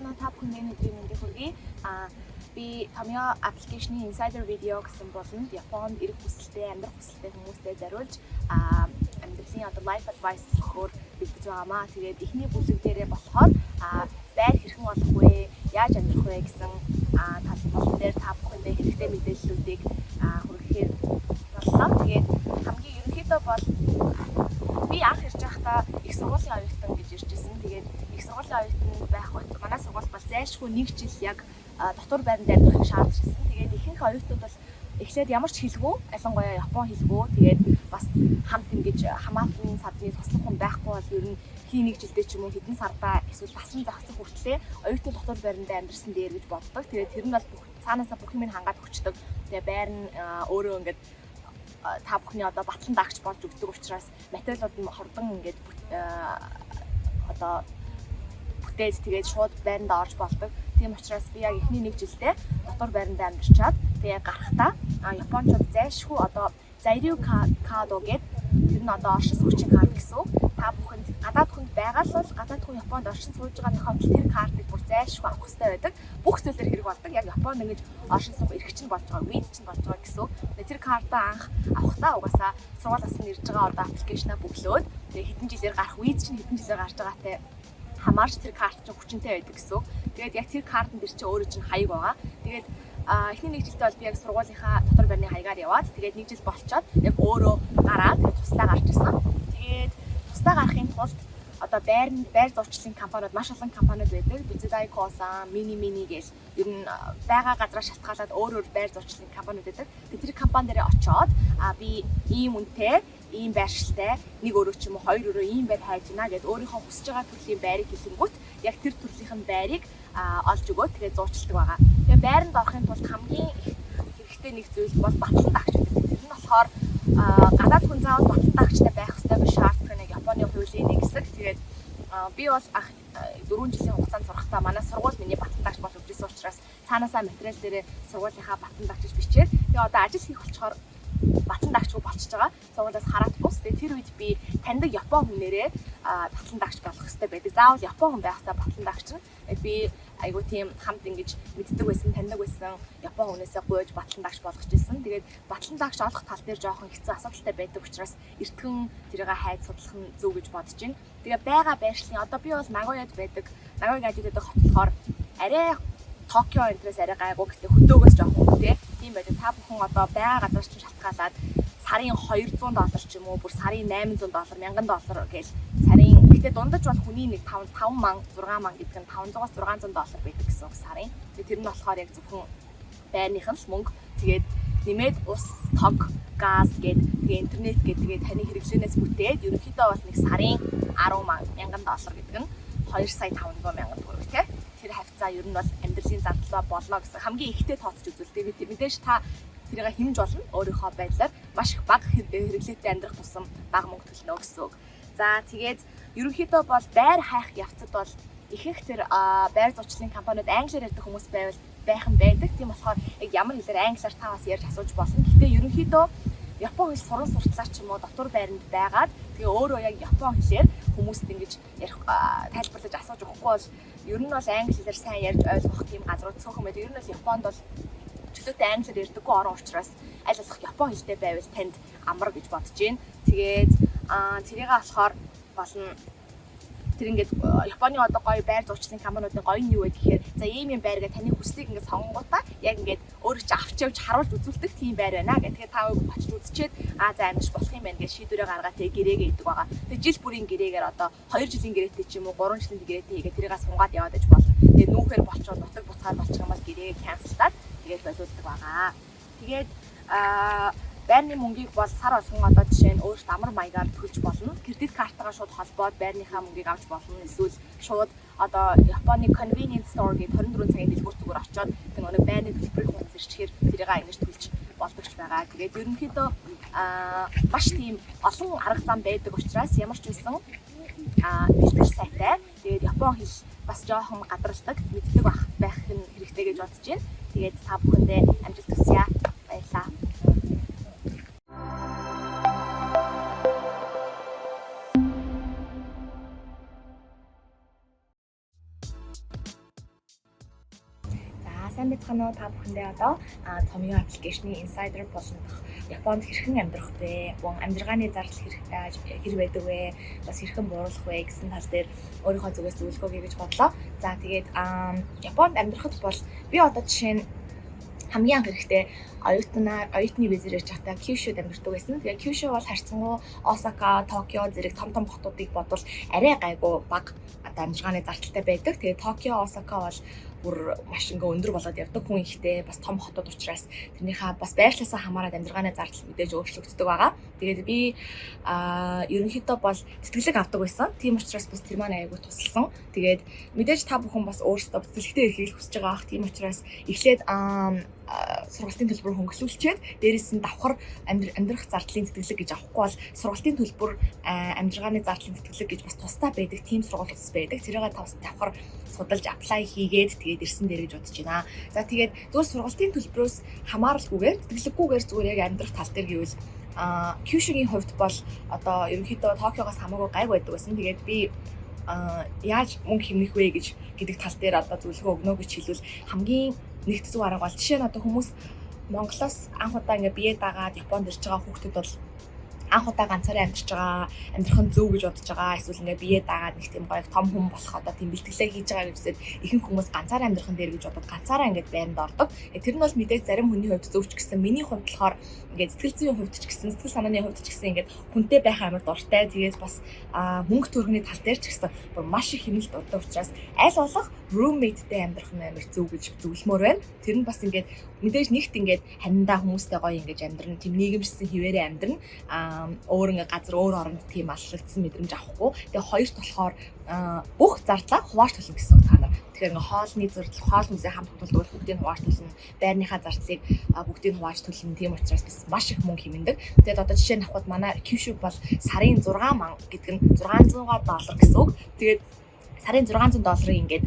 Сайн уу та бүхэнд өнөөдрийн мэндийг хүргэе. Би Tomio application-ийн insider video гэсэн болонд Японд ирэх хүсэлтэй, амьдрах хүсэлтэй хүмүүстэй зориулж амьдралын life advice өгөхөөр бэлдэж байгаамаа. Тэгээд эхний бүлэг дээрээ болохоор байр хэрхэн болох вэ? Яаж амьдрах вэ гэсэн тал болон дээр та бүхэндээ хэрэгтэй мэдээллүүдийг хүргэхээр боллоо. Тэгээд хамгийн ерөнхийдөө бол би анх ирж байхдаа их сургуулийн оюутан гэж иржсэн. Тэгээд их сургуулийн оюутан байх үед манай сургууль бол зайлшгүй 1 жил яг дотор байранд амьдрахыг шаардж ирсэн. Тэгээд ихэнх оюутнууд бол эхлээд ямар ч хэлгүй, ялангуяа Япон хэлгүй. Тэгээд бас хамт ингэж хамаатан садны туслах хүн байхгүй бол ер нь хий 1 жилдээ ч юм уу хэдэн сардаа эсвэл басан зохицох хүртлээр оюутны дотор байранд амьдрсан дээр гэж боддог. Тэгээд тэр нь бол цаанаасаа бүх юм хангаад өгчдөг. Тэгээд байр нь өөрөө ингэж та бүхний одоо батлан даагч болж өгдөг учраас материалууд нь хордон ингээд одоо бүтээж тэгээд шууд байранд орж болдог. Тийм учраас би яг эхний 1 жилдээ дотор байранд амьдарчаад тэгээд гарахдаа Япончууд зайлшгүй одоо Zairyu Kado гэдэг тэр нь одоо оршин суугчийн карт гэсэн үг. Та бүхэнд гадаад хүнд байгаа л бол гадаад хүн Японд оршин сууж байгаа тохиолдолд тэр картыг бүр зайлшгүй авах хэрэгтэй байдаг. Бүх зүйлээр хэрэг болдог. Яг Японд ингэж оршин суух эрх чинь болж байгаа, виз чинь болж байгаа гэсэн үг. Тэр картаа анх авахдаа угаасаа сургуулиас нь ирж байгаа одоо аппликейшнаа бүглөөд тэгээд хэдэн жилээр гарах виз чинь хэдэн жилээр гарч байгаатай хамаарч тэр карт чинь хүчинтэй байдаг гэсэн үг. Тэгээд яг тэр картын дээр чинь өөрөө чинь хаяг байгаа. Тэгээд эхний 1 жилдээ бол би яг сургуулийнхаа дотор байрны хаягаар яваад тэгээд 1 жил болчоод яг өөрөө гараад тусдаа гарч ирсэн. Тэгээд тусдаа гарахын тулд одоо байр зурчлалын компаниуд маш олон компаниуд байдаг. Bizudai Kosan, Mini гэж ер нь байгаа газраа шалтгаалаад өөр байр зурчлалын компаниуд байдаг. Тэр компани дээр очоод би ийм үнэтэй, ийм байршилтай, нэг өрөө ч юм уу хоёр өрөө ийм байр хайж гинэ гэд өөрийнхөө хүсэж байгаа төрлийн байрыг хэлэнгүүт яг тэр төрлийнх нь байрыг олж өгөө тэгээд зуучилдаг байгаа. Тэгээд байранд орохын тулд хамгийн хэрэгтэй нэг зүйл бол батлан даагч гэдэг. Тэр нь болохоор гадаад хүн заавал батлан даагчтай байх хэрэгтэй биш шаардлагатай нэг Японы хуулийн нэг хэсэг. Тэгээд би бол 4 жилийн хугацаанд сурахтаа манай сургууль миний батлан даагч болж өгсөн учраас цаанаасаа материал дээрээ сургуулийнхаа батлан даагчиж бичээд тэгээд одоо ажил хийх болчоор батлан даагчгүй болчихж байгаа. Сургуулиас хараад бус. Тэгээд тэр үед би таньдаг Япон хүнээрээ батлан даагч болох хэрэгтэй байдаг. Заавал Япон хүн байх хэрэгтэй батлан даагч нь. Би айгуу тийм хамт ингэж мэддэг байсан, таньдаг байсан Япон хүнээсээ гуйж батлан даагч болгож ирсэн. Тэгээд батлан даагч олох тал дээр жоохон хэцүү асуудалтай байдаг учраас эртхэн тэрийг хайж судлах нь зөв гэж бодож байна. Тэгээд байгаа байршлын одоо би бол Нагояд байдаг. Нагояг ажилладаг хот болохоор арай Токио энтрээс арай гайгүй гэхдээ хөдөөгөөс жоохон үнэтэй. Тийм байдаг. Та бүхэн одоо байгаа газар чинь шалтгаалаад сарын $200 ч юм уу бүр сарын $800, $1000 гэж сарын гэхдээ дундаж бол хүний нэг 5 ман 6 ман гэдэг нь $500-аас $600 байдаг гэсэн үг сарын. Тэр нь болохоор яг зөвхөн байрных нь л мөнгө. Тэгээд нэмээд ус, тог, газ тэгээд интернет тэгээд таны хэрэглэнээс бүтээд ерөнхийдөө бол нэг сарын $10 ман $1000 гэдэг нь $2,500,000 төгрөг тийм. Тэр хавцаа ер нь бол амьдралын зардлаа боллоо гэсэн хамгийн ихтэй тооцож үзүүлдэг. Мэдээж та тэрийг хэмж болно өөрийнхөө байдлаар маш их бага хэрэглээтэй амьдрах тусам бага мөнгө төлнө гэсэн үг. За тэгээд ерөнхийдөө бол байр хайх явцад бол ихэнх тэр байр зурчлалын компаниуд англиар ярьдаг хүмүүс байх нь байдаг. Тийм болохоор яг ямар хэлээр англиар та бас ярьж асууж болно. Гэхдээ ерөнхийдөө Япон хэл суран суртлаач ч юм уу дотор байранд байгаад тэгээ өөрөө яг Япон хэлээр хүмүүст ингэж ярих тайлбарлаж асууж өгөхгүй бол ер нь бол англи хэлээр сайн ярьж ойлгох тийм газрууд цөөхөн байдаг. Ер нь бол Японд бол чөлөөтэй англиар ярьдаггүй орон учраас аль болох Япон хэлтэй байвал танд амар гэж бодож байна. Тэгээд тэрийг болохоор болно тэр ингээд Японы одоо гоё байр зурчлалын компаниудын гоё нь юу вэ гэхээр за ийм байр гэ таны хүслийг ингээд сонгонгуудаа яг ингээд өөрөө чи авч явж харуулж үзүүлдэг тийм байр байна гэх. Тэгээд та очиж үзчихэд за амьдч болох юм байна гэж шийдвэрээ гаргаад тэгээ гэрээгээ идэг байгаа. Тэгээд жил бүрийн гэрээгээр одоо 2 жилийн гэрээтэй ч юм уу 3 жилийн гэрээтэй хийгээд тэрийгээ сунгаад яваад иж болно. Тэгээд нүүхээр болчоод нутаг буцаад болчих юм бол гэрээгээ канселдаад тэгээд болиулдаг байгаа. Тэгээд байрны мөнгийг бол сар болгон одоо жишээ нь өөрт амар маягаар төлж болно. Кредит картаагаа шууд холбоод байрныхаа мөнгийг авч болно. Эсвэл шууд одоо Японы convenience store гэдэг 24 цагийн дэлгүүр зүгээр очоод нэг байрны төлбөрийг хуудас ирчихээр тэрийг ингэж төлж болдогч байгаа. Тэгээд ерөнхийдөө маш тийм олон арга зам байдаг учраас ямар ч үсэн бэлтгэл сайтай. Тэгээд Япон хэл бас жоохон гадралдаг, мэддэг байх нь хэрэгтэй гэж бодож байна. Тэгээд та бүхэндээ амжилт хүсье. Баярлалаа. санацгаана уу та бүхэндээ одоо Tomio аппликейшны insider болон Японд хэрхэн амьдрах вэ? Амьдрагааны зардал хэр байдаг вэ? Бас хэрхэн бууруулах вэ гэсэн тал дээр өөрийнхөө зүгээс зөвлөгөө гэж бодлоо. За тэгээд Японд амьдрахад бол би одоо жишээ нь хамгийн анх хэрэгтэй оюутны визээр ирж байхдаа Kyushuд амьдардаг байсан. Тэгээ Kyushu бол харьцангуй Осака, Токио зэрэг том хотуудыг бодвол арай гайгүй бага амьдрагааны зардалтай байдаг. Тэгээ Токио, Осака бол бүр маш өндөр болоод явдаг, хүн ихтэй, бас том хотууд учраас тэрнийхээ бас байрлалаасаа хамаарат амьдрагааны зардал мэдээж өөрчлөгддөг байгаа. Тэгээд би ерөнхийдөө бол тэтгэлэг авдаг байсан. Тийм учраас бас тэр маань аягүй тусалсан. Тэгээд мэдээж та бүхэн бас өөрсдөө тэтгэлэгтэй эрхлэх хүсэж байгаа ах. Тийм учраас эхлээд сургалтын төлбөр хөнгөлүүлчихэд дээрээс нь давхар амьдрах зардлын тэтгэлэг гэж авахгүй бол сургалтын төлбөр амьдрагааны зардлын тэтгэлэг гэж бас тусдаа байдаг тийм сургууль ус байдаг. Тэрийг давхар судалж apply хийгээд тэгээд ирсэн дээр гэж бодож байна. За тэгээд зөвхөн сургалтын төлбөрөөс хамааралгүйгээр тэтгэлэггүйгээр зүгээр яг амьдрах тал дээр гэвэл Kyushu-гийн хувьд бол одоо ерөнхийдөө Токиогоос хамаагүй гайг байдаг байсан. Тэгээд би яаж мөнгө хэмнэх вэ гэдэг тал дээр одоо зөвлөгөө өгнө гэж хэлвэл хамгийн нэгт зүг арга бол жишээ нь одоо хүмүүс Монголоос анх удаа ингээ бие даагаад Японд ирж байгаа хүүхдүүд бол анх удаа ганцаараа амьдрах нь зөв гэж бодож байгаа. Эсвэл ингээ бие даагаад нэг тийм гоё том хүн болох одоо тийм бэлтгэлээ хийж байгаа гэжсэд ихэнх хүмүүс ганцаараа амьдрах нь дээр гэж бодоод ганцаараа ингээд байранд ордог. Тэр нь бол мэдээж зарим хүний хувьд зөв ч гэсэн миний хувьд болохоор ингээд сэтгэл зүйн хувьд ч гэсэн сэтгэл санааны хувьд ч гэсэн ингээд хүнтэй байх амар дуртай. Тэгээд бас мөнгө төгрөгийн тал дээр ч гэсэн маш их хэмнэлт дуртай учраас аль болох roommate-тэй амьдрах нь амар зөв гэж зөвлөмөр байна. Тэр нь бас ингээд мэдээж нэгт ингээд ханиндаа хүмүүстэй гоё ингэж амьдрна, тийм нийгэмшсэн хിവэрээ амьдрна. Өөр ингээ газар өөр оронд тийм аллагдсан мэдрэмж авахгүй. Тэгээ хоёрт болохоор бүх зардлаа хувааж төлнө гэсэн үг та нар. Тэгэхээр ингээ хоолны зурдал, хоол хүнсээ хамт төлөвлөлт бүгдийг хувааж төлнө. Байрныхаа зардлыг бүгдийг хувааж төлнө. Тийм учраас бас маш их мөнгө хэмнэдэг. Тэгээд одоо жишээ нь авахд манай Kyushu бол сарын 6 ман гэдэг нь $600 гэсэн үг. Тэгээд сарын $600 ингээд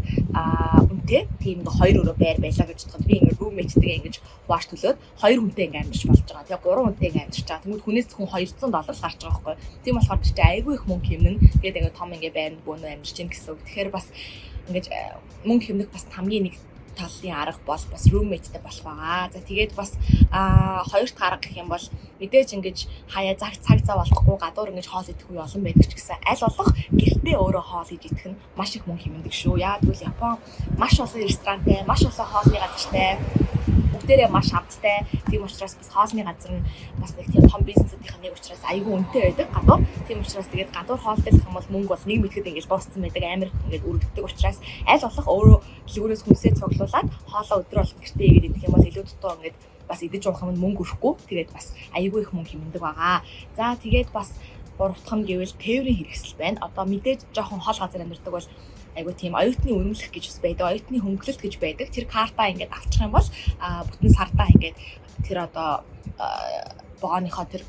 үнэтэй тийм ингээ хоёр өрөө байр байлаа гэж бодоход би ингээ roommate-тэйгээ ингэж хувааж төлөөд хоёр хүнтэй ингээ амьдарч болж байгаа. Тэгээ гурван хүнтэй ингээ амьдарч байгаа. Тэгмэд хүнээс зөвхөн $200 гарч байгаа байхгүй. Тийм болохоор чи айгүй их мөнгө хэмнэн. Тэгээд ингээ том ингээ байранд бөөнөө амьдарч ийн гэсэн үг. Тэгэхээр бас ингээ мөнгө хэмнэх бас хамгийн нэг талын арга бол бас roommate-тэй болох байгаа. За тэгээд бас хоёр дахь арга гэх юм бол мэдээж ингэж хаяа цаг зав болохгүй гадуур ингэж хоол идэх үе олон байдаг ч гэсэн аль болох гэртээ өөрөө хоол хийж идэх нь маш их мөнгө хэмнэдэг шүү. Яг бол Япон маш олон ресторантай, маш олон хоолны газартай, бүгдээрээ маш амттай. Тийм учраас бас хоолны газар нь бас нэг тийм том бизнесүүдийн нэг учраас аягүй үнэтэй байдаг гадуур. Тийм учраас тэгээд гадуур хоол идэх юм бол мөнгө бол нэг мэтгэд ингэж дууссан байдаг, амар ингэж үргэлжлэдэг учраас аль болох өөрөө дэлгүүрээс хүнсээ цуглуулад хоолоо өдрөө бол гэртээ игээд идэх юм бол илүү дутуу ингэж бас идэж уух юм мөнгө өрөхгүй. Тэгээд бас аягүй их мөнгө хэмнэдэг байгаа. За тэгээд бас гуравдах нь гэвэл тээврийн хэрэгсэл байна. Одоо мэдээж жоохон хол газар амьдардаг бол айгуу тийм оюутны үнэмлэх гэж бас байдаг, оюутны хөнгөлөлт гэж байдаг. Тэр картаа ингээд авчих юм бол бүтэн сардаа ингээд тэр одоо богооныхоо тэр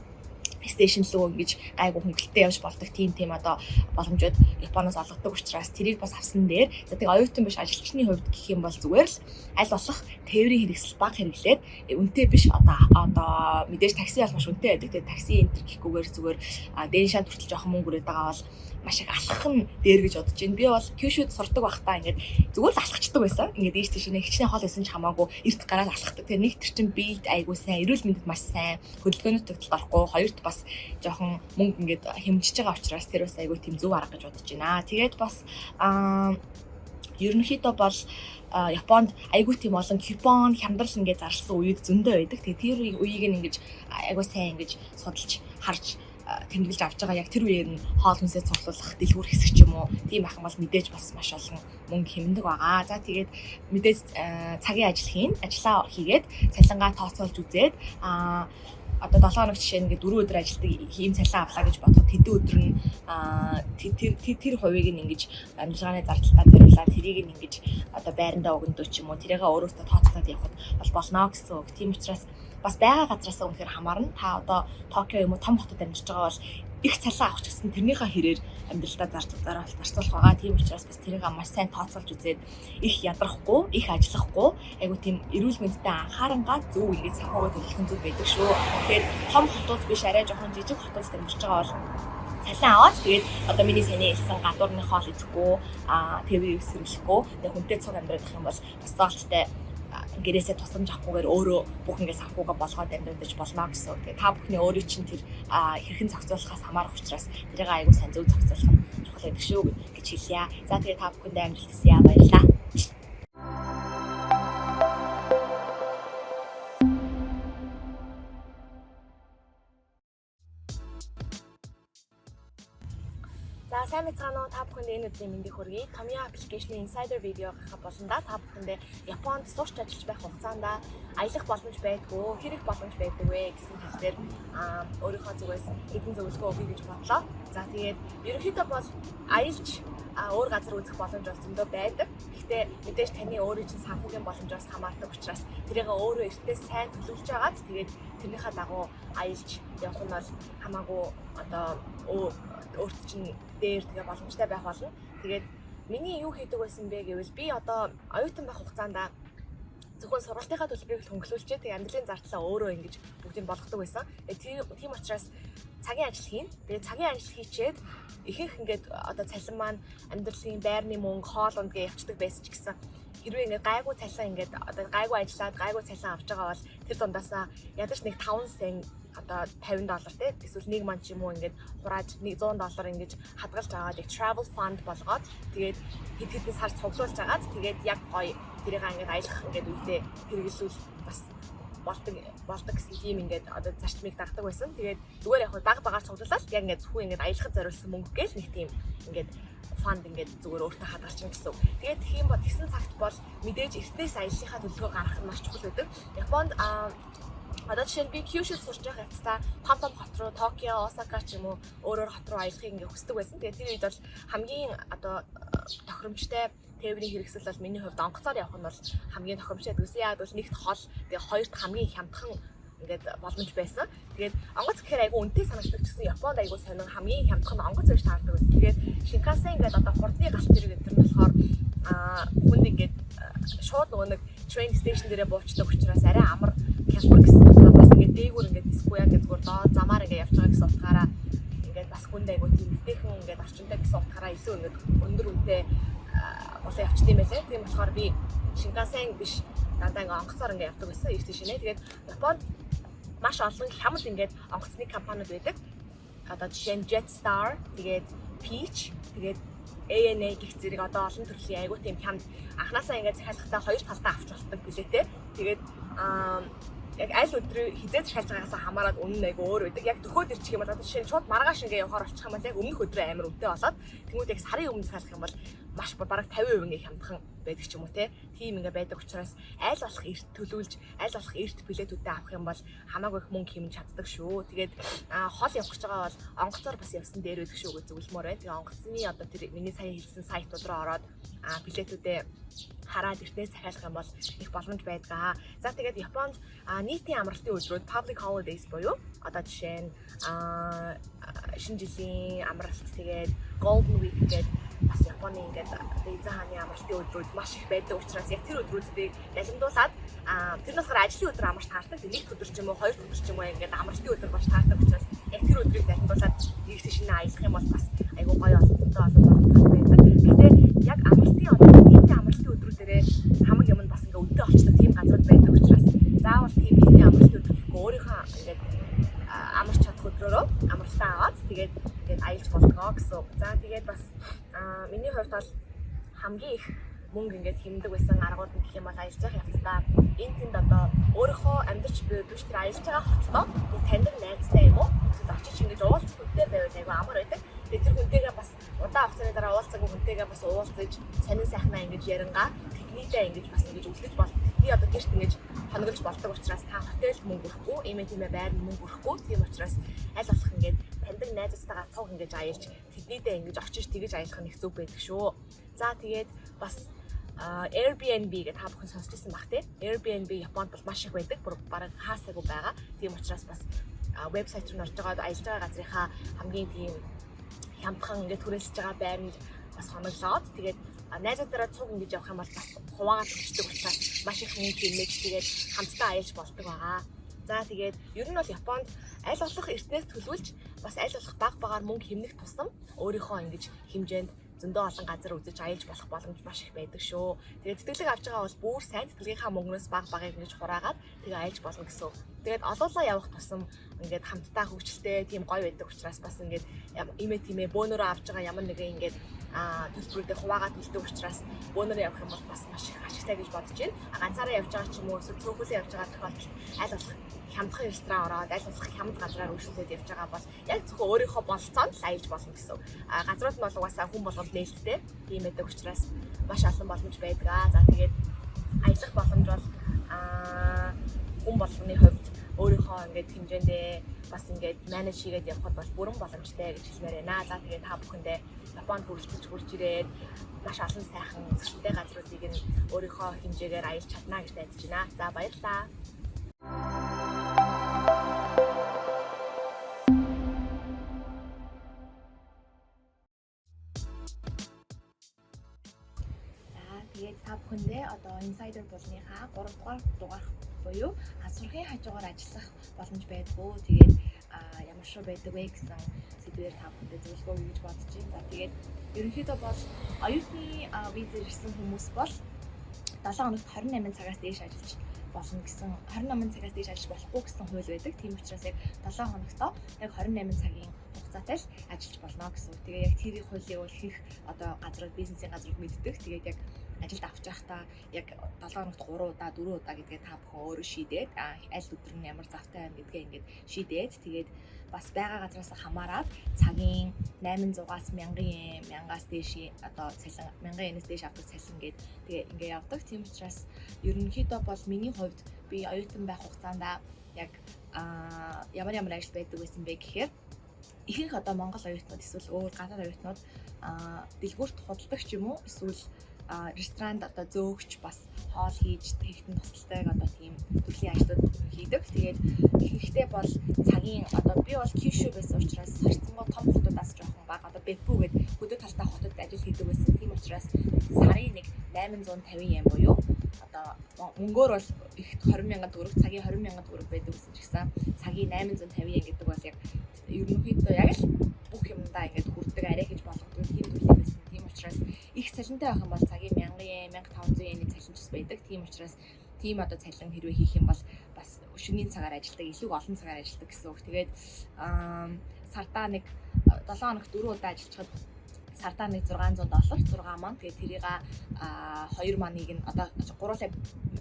стейшн руу ингэж айгуу хөнгөлөлттэй явж болдог тийм одоо боломжууд Японоос олгодог учраас тэрийг бас авсан дээр за тэгээ оюутан биш ажилчны хувьд гэх юм бол зүгээр л аль болох тээврийн хэрэгсэл бага хэрэглээд үнэтэй биш одоо мэдээж такси бол маш үнэтэй байдаг. Тэгээ такси энтер гэхгүйгээр зүгээр дэншанд хүртэл жоохон мөнгө өрөөд байгаа бол маш их алхах нь дээр гэж бодож байна. Би бол Kyushuд сурдаг байхдаа ингээд зүгээр л алхацдаг байсан. Ингээд ийш тийш нэг хичнээн хоол исэн ч хамаагүй эрт гараад алхахдаг. Тэгээ нэг тэр чин биед айгуу сайн, эрүүл мэндэд маш сайн, хөдөлгөөний төгтөл орохгүй. Хоёрт бас жоохон мөнгө ингээд хэмжиж байгаа учраас тэр бас айгуу тийм зөв арга гэж бодож байна. Тэгээд бас ерөнхийдөө бол Японд айгүй тийм олон купон, хямдрал ингээд зарласан үед зөндөө байдаг. Тэгээ тэр үеийг ингээд айгуу сайн ингээд судалж харж тэмдэглэж авч байгаа. Яг тэр үеэр нь хоол хүнсээ цуглуулах дэлгүүр хэсэг ч юм уу тийм ах юм бол мэдээж бас маш олон мөнгө хэмндэг байгаа. За тэгээд мэдээж цагийн ажиллаа хийгээд цалингаа тооцоолж үзээд одоо 7 хоног жишээ нь ингээд 4 өдөр ажилтдаг ийм цалин авлаа гэж бодоход хэдэн өдөр нь тэр хувийг нь ингэж амжилгааны зардалтаа зориулаад тэрийг нь ингэж одоо байрандаа өгөндөө ч юм уу тэрийгээ өөрөөсөө тооцоолоод явахд бол болно гэсэн үг. Тийм учраас бас байгаа газраас үнэхээр хамаарна. Та одоо Токио юм уу том хотод амьдарч байгаа бол их цалин авах гэсэн тэрнийхээ хэрээр амьдралдаа зарцуулах байгаа. Тийм учраас бас тэрийг маш сайн тооцоолж үзээд их ядрахгүй, их ажиллахгүй, айгу тийм эрүүл мэндтэй анхаарангаа зөв ингэж санхугаа төлөх нь зөв байдаг шүү. Тэгээд том хотууд биш арай жоохон жижиг хотод амьдарч байгаа бол цалин аваад тэгээд одоо миний саний хэлсэн гадуурны хоол идэхгүй, тээврийг сэрүүлэхгүй, тэгээд хүнтэй цуг амьдрах юм бол бас зоолчтой гэрээсээ тусламж авахгүйгээр өөрөө бүх ингэ санхугаа болгоод амьдаж болно гэсэн. Тэгээ та бүхний өөрийн чинь тэр хэрхэн зохицуулахаас хамаарах учраас тэрийг аягүй сайн зөв зохицуулах нь чухал байдаг шүү гэж хэлье. За тэгээ та бүхэндээ амжилт хүсье. Баярлалаа. За сайн мэцгаано та бүхэнд энэ өдрийн мэндийг хүргэе. Tomia аппликейшны insider видео гаргах болондоо та бүхэндээ Японд сурч ажиллаж байх хугацаанд аялах боломж байдгүй, хэрэг боломж байдаг вэ гэсэн тал дээр өөрийнхөө зүгээс хэдэн зөвлөгөө өгье гэж бодлоо. За тэгээд ерөнхийдөө бол аялж өөр газар үзэх боломж бол зөндөө байдаг. Гэхдээ мэдээж таны өөрийн чинь санхүүгийн боломжоос хамаардаг учраас тэрийг өөрөө эртнээ сайн төлөвлөж агаад тэгээд тэрнийхээ дагуу аялж явах нь бол хамаагүй өөрт чинь дээр тэгээ боломжтой байх болно. Тэгээд миний юу хийдэг байсан бэ гэвэл би одоо оюутан байх хугацаанд зөвхөн сургалтынхаа төлбөрийг хөнгөлүүлчээ тэгээ амьдралын зардлаа өөрөө ингэж бүгдийг болгодог байсан. Тийм учраас цагийн ажил хийн. Тэгээ цагийн ажил хийчээд ихэнх ингээд одоо цалин маань амьдралын байрны мөнгө, хоол унд гээ явцдаг байсан ч гэсэн хэрвээ ингээд гайгүй цалин ингээд одоо гайгүй ажиллаад гайгүй цалин авч байгаа бол тэр дундаасаа ядаж нэг 5 сая одоо $50 те эсвэл нэг ман ч юм уу ингээд хурааж $100 ингэж хадгалж аваад яг travel fund болгоод тэгээд хэд хэдэн сар цуглуулж агаад тэгээд яг гоё тэрийг ингээд аялах ингээд үедээ хэрэглүүл бас болдог гэсэн тийм ингээд одоо зарчмыг дагдаг байсан. Тэгээд зүгээр яг багаар цуглуулаад яг ингээд зөвхөн ингээд аялахад зориулсан мөнгө гээл нэг тийм ингээд фанд ингээд зүгээр өөртөө хадгалчихна гэсэн. Тэгээд тийм бол тэгсэн цагт бол мэдээж эртнээс аяллахаа төлөвлөгөө гаргах нь маш чухал байдаг. Японд одоо жишээ нь би Kyushu сурч байгаа хэвчээ том хот руу Токио, Осака ч юм уу өөрөөр хот руу аялахыг ингээ хүсдэг байсан. Тэгээд тэр үед бол хамгийн одоо тохиромжтой тээврийн хэрэгсэл бол миний хувьд онгоцоор явах нь бол хамгийн тохиромжтой гэсэн. Яг бол нэгт хол, тэгээд хоёрт хамгийн хямдхан ингээд боломж байсан. Тэгээд онгоц гэхээр айгүй үнэтэй санагддаг гэсэн. Японд айгүй сонин хамгийн хямдхан онгоц байж таардаг байсан. Тэгээд Shinkansen ингээд одоо хурдны галт зэрэг энэ болохоор хүнд ингээд шууд нөгөө нэг train station дээрээ буучдаг учраас арай амар хялбар гэсэн. Бас ингээд дээгүүр ингээд дисгүй яг зүгээр доо замаар ингээд явж байгаа гэсэн утгаараа ингээд бас хүнд айгүй тийм дэхэн ингээд орчинтай гэсэн утгаараа илүү ингээд өндөр үнэтэй болоо явчихсан юм байлаа. Тийм болохоор би Shinkansen биш дандаа ингээд онгоцоор ингээд явдаг байсан. Их тийш нэ. Тэгээд Японд маш олон хямд ингээд онгоцны компаниуд байдаг. Одоо жишээ нь Jetstar, тэгээд Peach, тэгээд ANA гэх зэрэг одоо олон төрлийн айгуу тийм хямд анханасаа ингээд захиалгатаа хоёр талдаа авч болдог билээ те. Тэгээд яг аль өдрөө хизээ захиалж байгаагаас хамаарат үнэн айгуу өөр байдаг. Яг төхөөд ирчих юм бол одоо жишээ нь шууд маргааш ингээд явахаар болчих юм бол яг өмнөх өдрөө амар үнэтэй болоод тэгмүүд яг сарын өмнө захиалах юм бол маш бараг 50% ингээд хямдхан байдаг ч юм уу те. Тийм ингээд байдаг учраас аль болох эрт төлөвлөж, аль болох эрт билетүүдээ авах юм бол хамаагүй их мөнгө хэмнэж чаддаг шүү. Тэгээд хол явах гэж байгаа бол онгоцоор бас явсан дээр байдаг шүү гэж зөвлөмөр байна. Тэгээ онгоцны одоо тэр миний сая хэлсэн сайтууд руу ороод билетүүдээ хараад эртнээс захиалах юм бол их боломж байдаг. За тэгээд Японд нийтийн амралтын өдрүүд public holidays буюу одоо жишээ нь шинэ жилийн амралт тэгээд Golden Week гэдэг бас Японы ингээд эзэн хааны амралтын өдрүүд маш их байдаг учраас яг тэр өдрүүдийг ялгамдуулаад тэр нь болохоор ажлын өдөр амарч таардаг. Нэг өдөр ч юм уу, хоёр өдөр ч юм уу ингээд амралтын өдөр болж таардаг учраас яг тэр өдрийг ялгамдуулаад нэг тийшнээ аялах юм бол бас айгүй гоё олонтой байдаг. Гэхдээ яг амралтын нийтийн амралтын өдрүүдээрээ хамаг юм нь бас ингээд өдөө олчдаг тийм газрууд байдаг учраас заавал тийм нийтийн амралтын өдрөхгүй өөрийнхөө ингээд амарч чадах өдрөөрөө амралтаа аваад тэгээд аялж болдгоо гэсэн. За тэгээд бас миний хувьд бол хамгийн их мөнгө ингээд хэмндэг байсан аргууд гэх юм бол аялж байгаа явцдаа энэ тэнд одоо өөрийнхөө амьдарч буй тэр аялж байгаа хоттой нэг таньдаг найзтай юм уу эсвэл очиж ингэж уулзах хүнтэй байвал айгүй амар байдаг. Тэгээд тэр хүнтэйгээ бас удаан хугацааны дараа уулзаагүй хүнтэйгээ бас уулзаж сонин сайхнаа ингэж ярангаа техникээ ингэж бас ингэж үлдэж бол би одоо гэрт ингэж хоногдож болдог учраас та хотелд мөнгө өрөхгүй, тиймээ байр мөнгө өрөхгүй. Тийм учраас аль болох ингэж таньдаг найзтайгаа цуг ингэж аялж тэднийдээ ингэж очиж тэгэж аялах нь их зөв байдаг шүү. За тэгээд бас Airbnb гэдэг та бүхэн сонсч ирсэн бах тий. Airbnb Японд бол маш их байдаг. Бүр бараг хаасаагүй байгаа. Тийм учраас бас вебсайт руу орж байгаа аялж байгаа газрынхаа хамгийн тийм хямдхан ингээд түрээсэж байгаа байранд бас хоноглоод тэгээд найзуудаараа цуг ингэж явах юм бол бас хуваагаа төгсдөг учраас маш их мөнгө хэмнэж тэгээд хамтдаа аялж болдог байгаа. За тэгээд ер нь бол Японд аль болох эртнээс төлөвлөж бас аль болох баг багаар мөнгө хэмнэх тусам өөрийнхөө ингэж хэмжээнд зөндөө олон газар үзэж аялж болох боломж маш их байдаг шүү. Тэгээд тэтгэлэг авч байгаа бол бүр сайн тэтгэлгийнхаа мөнгнөөс багыг ингэж хураагаад тэгээ аялж болно гэсэн. Тэгээд олоолаа явах тусам ингээд хамтдаа хөвгчлээ тийм гоё байдаг учраас бас ингээд имэ бөөнөрөө авч байгаа ямар нэгэн ингээд төлбөрүүдээ хуваагаад төлдөг учраас бөөнөрөө явах юм бол бас маш их ашигтай гэж бодож байна. Ганцаараа явж байгаа ч юм уу эсвэл цөөхөлөө явж байгаа тохиолдолд аль болох хямдхан ресторан ороод аль болох хямд газраар үйлчлүүлээд явж байгаа бол яг зөвхөн өөрийнхөө бололцоонд л аялж болно гэсэн. Газрууд нь бол угаасаа хүн болгонд нээлттэй тийм байдаг учраас маш олон боломж байдаг. За тэгээд аялах боломж бол хүн болгоны хувьд өөрийнхөө ингээд хэмжээндээ бас ингээд менеж хийгээд явхад бол бүрэн боломжтой гэж хэлмээр байна. За тэгээд та бүхэндээ Японд хүрэлцэж хурж ирээд маш олон сайхан зөрчилтэй газруудыг нь өөрийнхөө хэмжээгээр аялж чадна гэж найдаж байна. За баярлалаа. Тэгээд та бүхэндээ одоо Insider болныхаа 3 дугаар дугаарх буюу сургын хажуугаар ажиллах боломж байдгүй. Тэгээд ямар шүү байдаг вэ гэсэн сэдвээр та бүхэндээ зөвлөгөө өгье гэж бодож байна. За тэгээд ерөнхийдөө бол оюутны визээр ирсэн хүмүүс бол 7 хоногт 28 цагаас дээш ажиллаж болно гэсэн 28 цагаас дээш ажиллаж болохгүй гэсэн хууль байдаг. Тийм учраас яг 7 хоногтоо яг 28 цагийн хугацаатай л ажиллаж болно гэсэн. Тэгээ яг тэрийг хуулийг бол хийх одоо газрууд бизнесийн газрууд мэддэг. Тэгээд яг ажилд авч явахдаа яг 7 хоногт 3 удаа 4 удаа гэдгээ та бүхэн өөрөө шийдээд аль өдөр нь ямар завтай байна гэдгээ ингээд шийдээд тэгээд бас байгаа газраас хамаарат цагийн 800-аас 1000 yen, 1000-аас дээш одоо цалин 1000 yen-ээс дээш авдаг цалин гээд тэгээ ингээ явдаг. Тийм учраас ерөнхийдөө бол миний хувьд би оюутан байх хугацаанд яг ямар ажил байдаг байсан бэ гэхээр ихэнх одоо Монгол оюутнууд эсвэл өөр гадаад оюутнууд дэлгүүрт худалдагч юм уу эсвэл ресторанд одоо зөөгч бас хоол хийж техникийн тусалдаг одоо тийм төрлийн ажлууд хийдэг. Тэгээд ихэнхдээ бол цагийн одоо би бол Кишүү байсан учраас харьцангуй том хотуудаас жоохон бага одоо Беппу гэдэг хөдөө талтай хотод ажил хийдэг байсан. Тийм учраас сарын нэг 850 yen буюу одоо мөнгөөр бол их 20,000 төгрөг, цагийн 20,000 төгрөг байдаг гэсэн ч гэсэн цагийн 850 yen гэдэг бол яг ерөнхийдөө яг л бүх юмдаа ингээд хүрдэг арай гэж болгодог тийм төрлийн байсан. Тийм учраас их цалинтай байх юм бол цагийн 1000 yen, 1500 yen-ийн цалинчс байдаг. Тийм учраас тийм одоо цалин хэрвээ хийх юм бол бас шөнийн цагаар ажилладаг, илүү олон цагаар ажилладаг гэсэн үг. Тэгээд сартаа нэг 7 хоногт 4 удаа ажиллахад сартаа нэг $600, 6 маань. Тэгээд тэрийг 2 маныг нь одоо 3 сая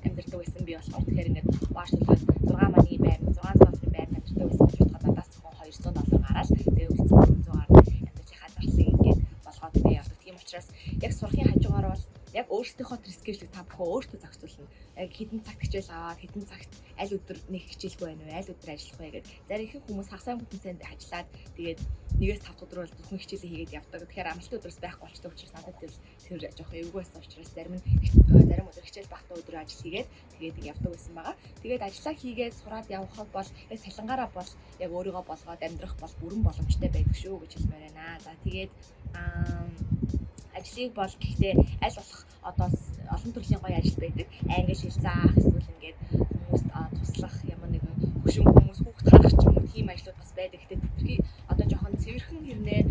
амьдардаг байсан би болохоор тэгэхээр ингээд баашлуулаад 6 маны байр, $600 байр амьдардаг байсан гэж бодоход надаас зөвхөн $200 гараад тэгээд үлдсэн 400-аар амьдралынхаа зардлыг ингээд болгоод ингээд явдаг. Тийм учраас яг сурахын хажуугаар бол яг өөрсдийнхөө скежлийг та бүхэн өөртөө зохицуулна. Яг хэдэн цагт хичээл аваад хэдэн цагт аль өдөр нэг хичээлгүй байна вэ? Аль өдөр ажиллах вэ гэдэг. Зарим их хүмүүс хагас хүмүүсэнд ажиллаад тэгээд 1-5 өдөр бол зөвхөн хичээлээ хийгээд явдаг. Тэгэхээр амралтын өдрөөс байхгүй болчтой учраас надад тэр жоох эвгүй байсан учраас зарим өдөр хичээл багтаа өдөр ажил хийгээд тэгээд явдаг байсан байгаа. Тэгээд ажиллаа хийгээд сураад явхад бол яг цалингаараа бол яг өөрийгөө болгоод амьдрах бол бүрэн боломжтой байдаг шүү гэж хэлмээр байна. За тэгээд ажлыг бол гэхдээ аль болох одоо олон төрлийн гоё ажил байдаг. Англи хэл заах эсвэл ингээд хүмүүст туслах ямар нэгэн хөшин хүмүүс хүүхд харах ч юм уу тийм ажлууд бас байдаг. Гэхдээ тэдний одоо жоохон цэвэрхэн хэрнээ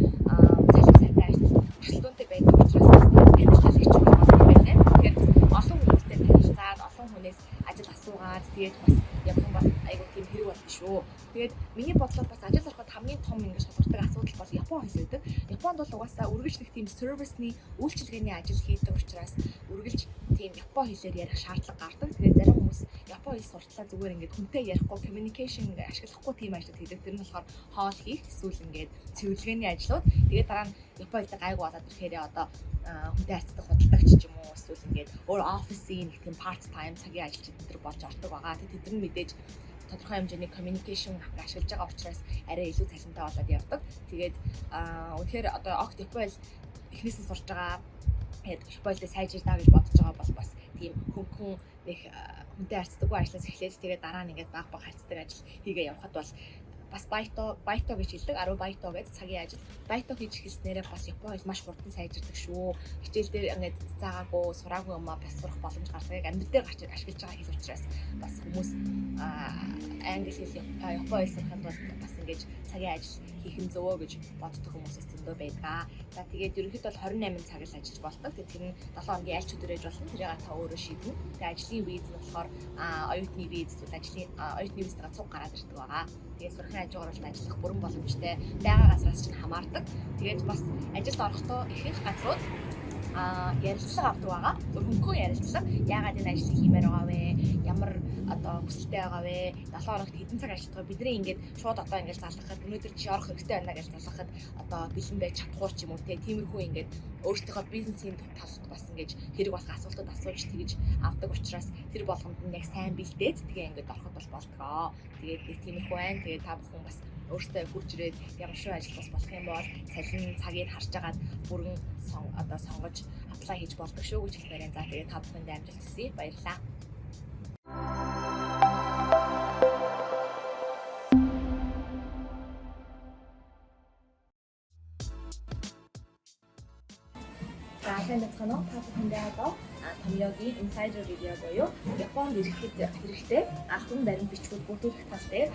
цалин сайтай ажил өрсөлдөөнтэй байдаг учраас бас танилцуулах ч юм уу байна. Тэгэхээр олон хүмүүстэй танилцаад олон хүнээс ажил асуугаад тэгээд бас явах юм бол айгуу тийм хэрэг болно шүү. Тэгээд миний бодлоор бас ажил ороход хамгийн том ингэж шалгардаг асуудал бол Япон хэл байдаг. Японд бол угаасаа үргэлжлэх тийм сервисний үйлчилгээний ажил хийдэг учраас үргэлж тийм Япон хэлээр ярих шаардлага гардаг. Тэгээд зарим хүмүүс Япон хэл суртлаа зүгээр ингээд хүнтэй ярихгүй communication ашиглахгүй тийм ажил хийдэг. Тэр нь болохоор хоол хийх эсвэл ингээд цэвэрлэгээний ажлууд. Тэгээд дараа нь Япон хэлтэй гайгүй болоод ирэхээр одоо хүнтэй харьцдаг худалдагч ч юм уу эсвэл ингээд өөр офисын нэг тийм part time цагийн ажилчид энэ болж ордог байгаа. Тэгээд тэд нар мэдээж тодорхой хэмжээний communication ашиглаж байгаа учраас арай илүү цалинтай болоод явдаг. Тэгээд үнэхээр одоо огт Япон хэл эхнээс нь сурж байгаа Япон хэлдээ сайжирдаа гэж бодож байгаа бол бас тийм хүн нэг хүнтэй харьцдаггүй ажлаас эхлээд тэгээд дараа нь ингээд баг харьцдаг ажил хийгээ явхад бол бас байто гэж хэлдэг. 10 байто гэж цагийн ажил. Байто хийж эхэлснээрээ бас Япон хэл маш хурдан сайжирдаг шүү. Хичээл дээр ингээд цаагаагүй, сураагүй юм аа бас сурах боломж гардаг. Амьд дээр гарч ашиглаж байгаа хэл учраас бас хүмүүс англи хэл Япон хэл сурахад бас ингэж цагийн ажил хийх нь зөвөө гэж боддог хүмүүсээс зөндөө байдаг. За тэгээд ерөнхийдөө бол 28 цаг л ажиллаж болдог. Тэгээд тэр нь 7 хоногийн аль ч өдөр ээж болно. Тэрийг та өөрөө шийднэ. Тэгээд ажлын виз нь болохоор оюутны виз зүйл ажлын оюутны визтэйгээ цуг гараад ирдэг байгаа. Тэгээд сурахын хажуугаар бол ажиллах бүрэн боломжтой байгаа газраас чинь хамаардаг. Тэгээд бас ажилд орохдоо ихэнх газрууд ярилцлага авдаг байгаа. Хөнгөн ярилцлага. Яагаад энэ ажлыг хиймээр байгаа вэ? Ямар одоо хүсэлтэй байгаа вэ? 7 хоногт хэдэн цаг ажилладаг вэ? Бидний ингээд шууд одоо ингээд залгахад өнөөдөр чи орох хэрэгтэй байна гэж залгахад одоо бэлэн байж чадахгүй ч юм уу тиймэрхүү ингээд өөрсдийнхөө бизнесийн талд бас ингээд хэрэг болох асуултууд асууж тэгж авдаг учраас тэр болгонд нь яг сайн бэлдээд тэгээ ингээд ороход бол болтгоо. Тэгээд нэг тиймэрхүү байна. Тэгээд та бүхэн бас өөртөө хурж ирээд ямар шиг ажил бас болох юм бол цалин цагийг харж агаад бүрэн одоо сонгож аплай хийж болдог шүү гэж хэлмээр. За тэгээд та бүхэнд амжилт хүсье. Баярлалаа. За сайн байцгаана уу? Та бүхэндээ одоо Томьёогийн Insider Video буюу Японд ирэхэд хэрэгтэй албан баримт бичгүүд бүрдүүлэх тал дээр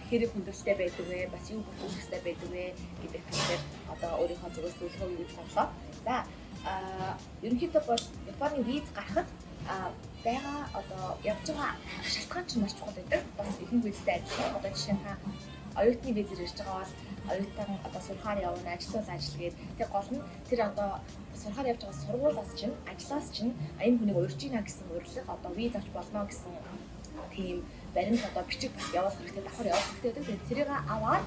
хэрэг хүндрэлтэй байдаг вэ? Бас юу бүрдүүлэх хэрэгтэй байдаг вэ гэдэг тал дээр одоо өөрийнхөө зүгээс зөвлөгөө өгч бодлоо. За ерөнхийдөө бол Японы виз гарахад байгаа одоо явж байгаа шалтгаан чинь маш чухал байдаг. Бас ихэнх визтэй адилхан. Одоо жишээ нь та оюутны визээр ирж байгаа бол оюутан одоо сурахаар явна, ажиллаж ажил гээд тэг гол нь тэр одоо сурахаар явж байгаа сургуулиас чинь ажлаас чинь энэ хүнийг урьж ийна гэсэн урилга одоо виз авч болно гэсэн тийм баримт одоо бичиг бас явуулах хэрэгтэй, давхар явуулах хэрэгтэй гэдэг. Тэрийг аваад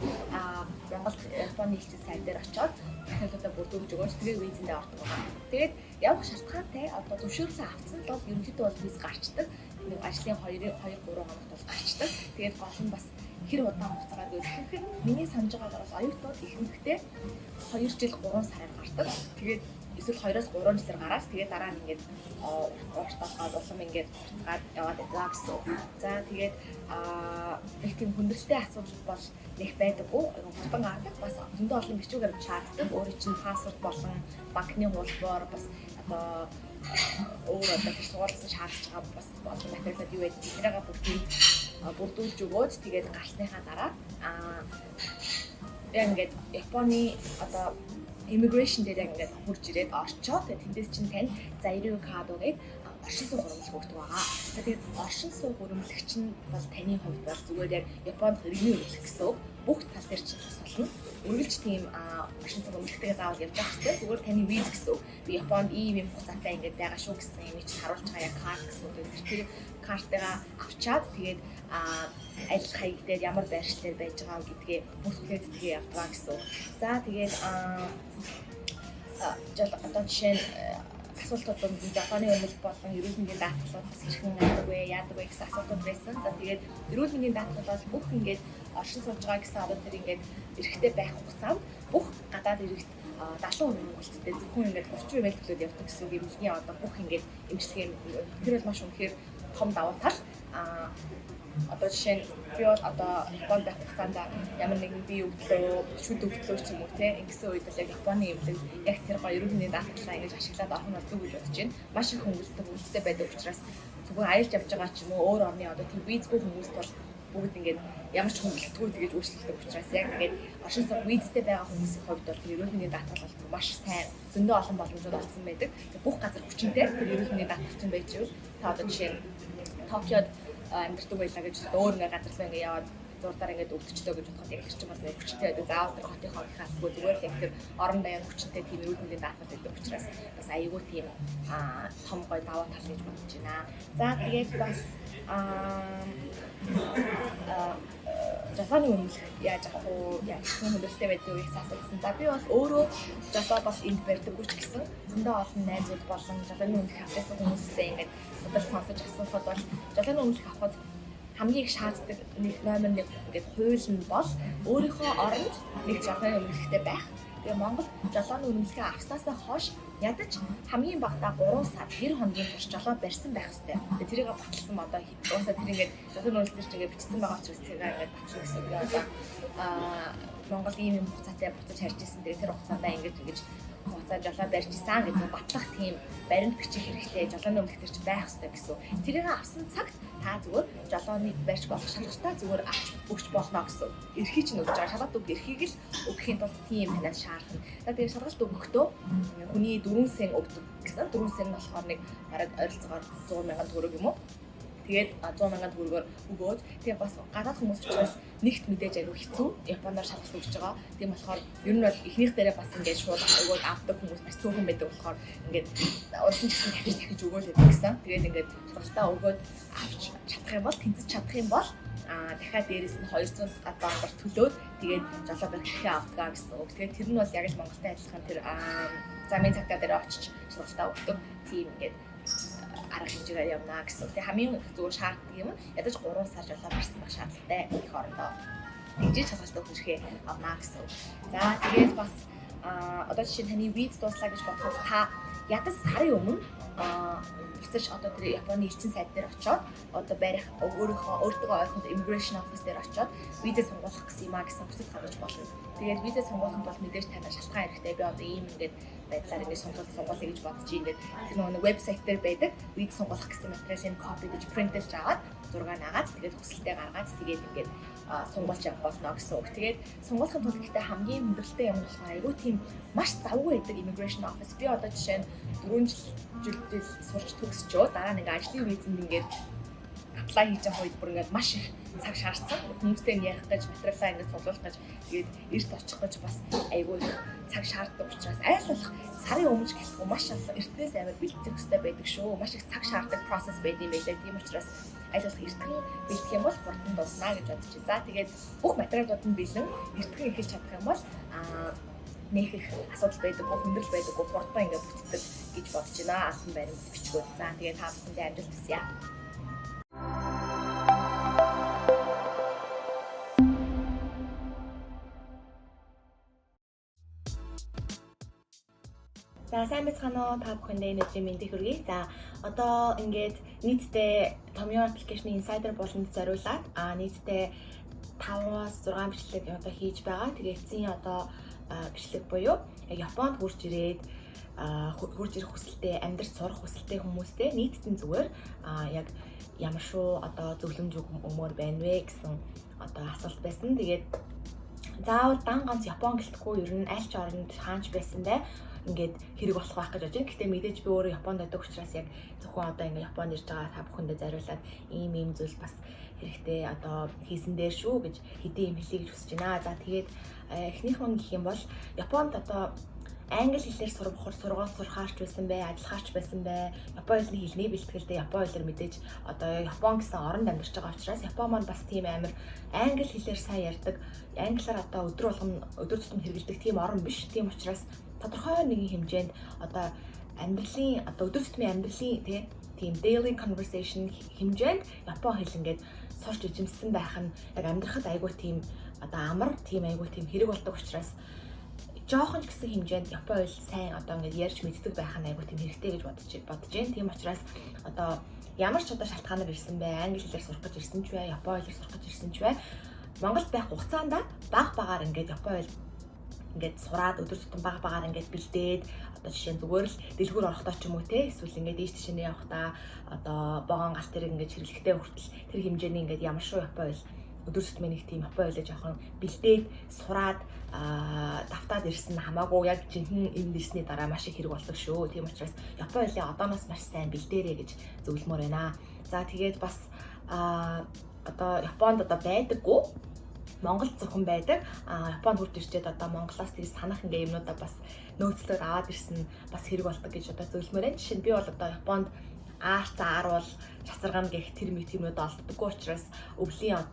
Монгол Японы хэлтсийн сайт дээр очиод дахиад бүрдүүлж өгөөч тэгээд визэндээ ордог байна. Тэгээд явах шалтгаантай одоо зөвшөөрлөө авсан бол ерөнхийдөө бол виз гарчдаг. Нэг ажлын 2-3 хоногт бол гарчдаг. Тэгээд гол нь бас хэр удаан хугацаагаар гэхээр миний санаж байгаагаар бол оюутнууд ихэнхдээ 2 жил 3 сараар гардаг. Тэгээд эсвэл 2-3 жилээр гараад тэгээд дараа нь ингээд ууртаахад улам ингээд хуцгаад яваад байгаа гэсэн. За тэгээд нэг тийм хүндрэлтэй асуудал бол нэг байдаггүй. Хурдан гардаг. Бас зөндөө олон бичвэр баримт шаарддаг. Өөрийн чинь паспорт болон банкны хуулбар бас одоо өөр одоо сургуулиас шаардж байгаа бас олон материалууд юу байдаг. Тэрийг бүгдийг бүрдүүлж өгөөд тэгээд гарсныхаа дараа яг ингээд Японы одоо immigration дээр яг ингээд хурж ирээд орчоо. Тэгээд тэндээс чинь тань заируу кадо гэдэг оршин суух хуримлаг өгдөг байгаа. Тэгээд оршин суух хуримлагч нь бол таны хувьд бол зүгээр яг Японд иргэний хуримлаг гэсэн бүх тал дээр чинь тус болно. Үргэлж тийм оршин суух хуримлагтайгаа заавал явж байх хэрэгтэй. Зүгээр таны виз гэсэн. Би Японд ийм хугацаатай ингээд байгаа шүү гэсэн юм чи харуулж байгаа яг карт гэсэн. Тэр картыгаа авчаад тэгээд аль хаяг дээр ямар байршлаар байж байгаа гэдгээ бүртгээд тгээ явдгаа гэсэн. За тэгээд одоо жишээ нь асуултууд нь Японы өмнөх болон эрүүл мэндийн даатгалууд бас хэрхэн байдаг вэ, яадаг вэ гэсэн асуултууд байсан. За тэгээд эрүүл мэндийн даатгалууд бүх ингээд оршин сууж байгаа гэсэн одоо тэр ингээд эрэхтэй байх хугацаанд бүх гадаад иргэд 70% мөнгөлттэй зөвхөн ингээд 30% мэл төлөөд явдаг гэсэн үг эмнэлгийн одоо бүх ингээд эмчилгээ тэр бол маш үнэхээр том давуу тал. Одоо жишээ нь би бол одоо Японд байх хугацаанд ямар нэгэн бие өвдлөө, шүд өвдлөө ч юм уу те ингэсэн үед бол яг Японы эмнэлэг яг тэр гоё эрүүл мэндийн даатгалаа ингэж ашиглаад орох нь зүг гэж бодож байна. Маш их хөнгөлөлттэй байдаг учраас зөвхөн аялж явж байгаа ч юм уу өөр орны одоо тийм визгүй хүмүүст бол бүгд ингээд ямар ч хөнгөлөлтгүй тэгэж үйлчлдэг учраас яг ингээд оршин суух визтэй байгаа хүмүүсийн хувьд бол тэр эрүүл мэндийн даатгал бол маш сайн зөндөө олон боломжууд олсон байдаг. Бүх газар хүчинтэй тэр эрүүл мэндийн даатгал чинь байж ивэл та одоо жишээ нь Токиод амьддаг байлаа гэж өөр нэг газар руу ингээд яваад зурдаар ингээд өвдчихдөө гэж бодоход яг тэр чинь бас хүчтэй байдаг. Заавал тэр хотын хоолойхаасгүй зүгээр л яг тэр орон даяар хүчтэй тийм эрүүл мэндийн даатгал байдаг учраас бас аюулгүй тийм том гой даваа тал гэж бодож байна. За тэгээд бас Жапоны өмнөх яаж авах уу, яаж хөнгөлөлттэй байдаг вэ гэсэн асуусан. За би бол өөрөө Жапон бас энд барьдаггүй ч гэсэн зөндөө олон найзууд болон Жапоны өмнөх авсан хүмүүсээ ингээд судалж сонсож асуухад бол Жапоны өмнөх авахд хамгийн их шаарддаг нэг номер 1 ингээд хууль нь бол өөрийнхөө оронд нэг Жапоны өмнөхтэй байх. Тэгээ Монгол жолооны үнэмлэхээ авснаас хойш ядаж хамгийн багадаа 3 сар 90 хоногийн турш жолоо барьсан байх хэрэгтэй. Тэгээ тэрийг баталсан одоо уусаа тэр ингээд жолооны үнэмлэлтэр чинь ингээд бичсэн байгаа учраас тэрийг ингээд батлах гэсэн үг. Одоо Монгол ийм юм хугацаатай буцаж харж ирсэн. Тэгээ тэр хугацаанд ингэж хугацаа жолоо барьж исэн гэдэг батлах тийм баримт бичих хэрэгтэй. Жолооны үнэмлэхтэр чинь байх хэрэгтэй гэсэн. Тэрийг авсан цагт та зүгээр жолооныг барьж болох шалгалтаа зүгээр авч өгч болно гэсэн. Эрхий чинь өгч байгаа шалгалт үг эрхийг л өгөхийн тулд тийм танаас шаардна. Тэгээд шалгалт өгөхдөө хүний 4 сая өгдөг гэсэн. 4 сая нь болохоор нэг бараг ойролцоогоор 100,000 төгрөг юм уу? Тэгээд 100,000 төгрөгөөр өгөөд тэгээд бас гадаад хүмүүс учраас нэгт мэдээж аягүй хэцүү. Японоор шалгалт өгч байгаа. Тийм болохоор ер нь бол эхнийх дээрээ бас ингээд шууд өгөөд авдаг хүмүүс маш цөөхөн байдаг болохоор ингээд урьдчилан ч гэсэн дахиж өгөөл гэдэг гэсэн. Тэгээд ингээд шалгалтаа өгөөд авч чадах юм бол тэнцэж чадах юм бол дахиад дээрээс нь 200 доллар төлөөд тэгээд жолоо барихыг авдаг гэсэн үг. Тэгээд тэр нь бол яг л Монголтай адилхан тэр замын цагтаа дээр очиж шалгалтаа өгдөг. Тийм ингээд арга хэмжээгээр явна гэсэн. Тэгээ хамгийн зүгээр шаарддаг юм ядаж 3 сар жолоо барьсан байх шаардлагатай их орондоо ингэж шалгалт өгөх хэрэгтэй авна гэсэн. За тэгээд бас одоо жишээ нь таны виз дууслаа гэж бодоход та ядаж сарын өмнө буцаж одоо тэр Японы элчин сайд дээр очиод одоо барих өөрийнхөө ойрхон immigration office дээр очиод виза сонгуулах гэсэн юм а гэсэн хүсэлт гаргаж болно. Тэгээд виза сонгуулахын тулд мэдээж тань шалтгаан хэрэгтэй. Би одоо ийм ингээд байдлаар ингээд сонгуулъя гэж бодож ингээд тэр нэг вебсайт дээр байдаг виз сонгуулах гэсэн материалын копи гэж принтэлж аваад зураг нагаад тэгээд хүсэлтээ гаргаад тэгээд ингээд сонгуулж явах болно гэсэн үг. Тэгээд сонгуулахын тулд ихтэй хамгийн хүндрэлтэй юм болохоор айгүй тийм маш завгүй байдаг immigration office. Би одоо жишээ нь 4 жил сурч төгсчөө дараа нэг ажлын визэнд ингээд apply хийж байгаа үед бүр ингээд маш их цаг шаардсан. Хүмүүстэй ярих гэж материалаа ингээд цуглуулах гэж тэгээд эрт очих гэж бас айгүй цаг шаарддаг учраас аль болох сарын өмнө гэлэхгүй маш эртнээс амар бэлтгэх хэрэгтэй байдаг шүү. Маш их цаг шаарддаг процесс байдаг юм байлаа. Тийм учраас аль болох эртхэн бэлтгэх юм бол хурдан дуусна гэж бодож байна. За тэгээд бүх материалууд нь бэлэн эртхэн эхэлж чадах юм бол нэх их асуудал байдаг, хүндрэл байдаг, хурдан ингээд бүтдэг гэж бодож байна. Асан баримт бичгүүд. За тэгээд та бүхэндээ амжилт хүсье. За сайн байцгаана уу та бүхэндээ энэ өдрийн мэндийг хүргэе. За одоо ингээд нийтдээ Tomio application insider болонд зориулаад нийтдээ 5-аас 6 бичлэг одоо хийж байгаа. Тэгээд эцсийн одоо бичлэг буюу Японд хурж ирэх хүсэлтэй, амьдрах сурах хүсэлтэй хүмүүстэй нийтдээ зүгээр яг ямар шүү одоо зөвлөмж өгмөр байна вэ гэсэн одоо асуулт байсан. Тэгээд заавал дан ганц Япон гэлтгүй ер нь аль ч оронд хаанч байсан бай ингээд хэрэг болох байх гэж бодож байна. Гэхдээ мэдээж би өөрөө Японд байдаг учраас яг зөвхөн одоо ингээд Японд ирж байгаа та бүхэндээ зориулаад ийм зүйл бас хэрэгтэй одоо хийсэн дээр шүү гэж хэдийн юм хэлье гэж хүсэж байна. За тэгээд эхнийх нь гэх юм бол Японд одоо англи хэлээр сургууль сурахаарч байсан бай, ажиллахаарч байсан бай. Японы хэлний бэлтгэлдээ Японы хэлээр мэдээж одоо Япон гэсэн оронд амьдарч байгаа учраас Япон маань бас тийм амар англи хэлээр сайн ярьдаг. Англиар одоо өдөр тутам хэрэглэдэг тийм орн биш. Тийм учраас тодорхой нэгэн хэмжээнд одоо амьдралын одоо өдөр тутмын амьдралын тийм daily conversation хэмжээнд Япон хэл ингээд сурч ижимсэн байх нь яг амьдрахад айгүй тийм одоо амар тийм айгүй тийм хэрэг болдог учраас жоохон ч гэсэн хэмжээнд Япон хэл сайн одоо ингээд ярьж мэддэг байх нь айгүй тийм хэрэгтэй гэж бодож байна. Тийм учраас одоо ямар ч одоо шалтгаанаар ирсэн бай, англи хэлээр сурах гэж ирсэн ч бай, Япон хэлээр сурах гэж ирсэн ч бай, Монголд байх хугацаанд багаар ингээд Япон хэл ингээд сураад өдөр тутам багаар ингээд бэлдээд одоо жишээ нь зүгээр л дэлгүүр орохдоо ч юм уу те эсвэл ингээд дээш тишээ явахдаа одоо богоон галт тэрэг ингээд чиглэлтэй хүртэл тэр хэмжээний ингээд ямар шүү Япон хэл өдөр тутмын нэг тийм Япон хэлээ жоохон бэлдээд сураад давтаад ирсэн хамаагүй яг жинхэнэ юм дисний дараа маш их хэрэг болдог шүү. Тийм учраас Япон хэлээ одооноос маш сайн бэлдээрэй гэж зөвлөмөр байна. За тэгээд бас одоо Японд одоо байдаггүй Монголд зөвхөн байдаг. Японд хурд ирчээд одоо Монголоос тэр санах ингээ юмнуудаа бас нөөцлөд аваад ирсэн бас хэрэг болдог гэж одоо зөвлөмөр байна. Жишээ нь би бол одоо Японд ааруул чацарган гэх тэр юмнууд олддоггүй учраас өвлийн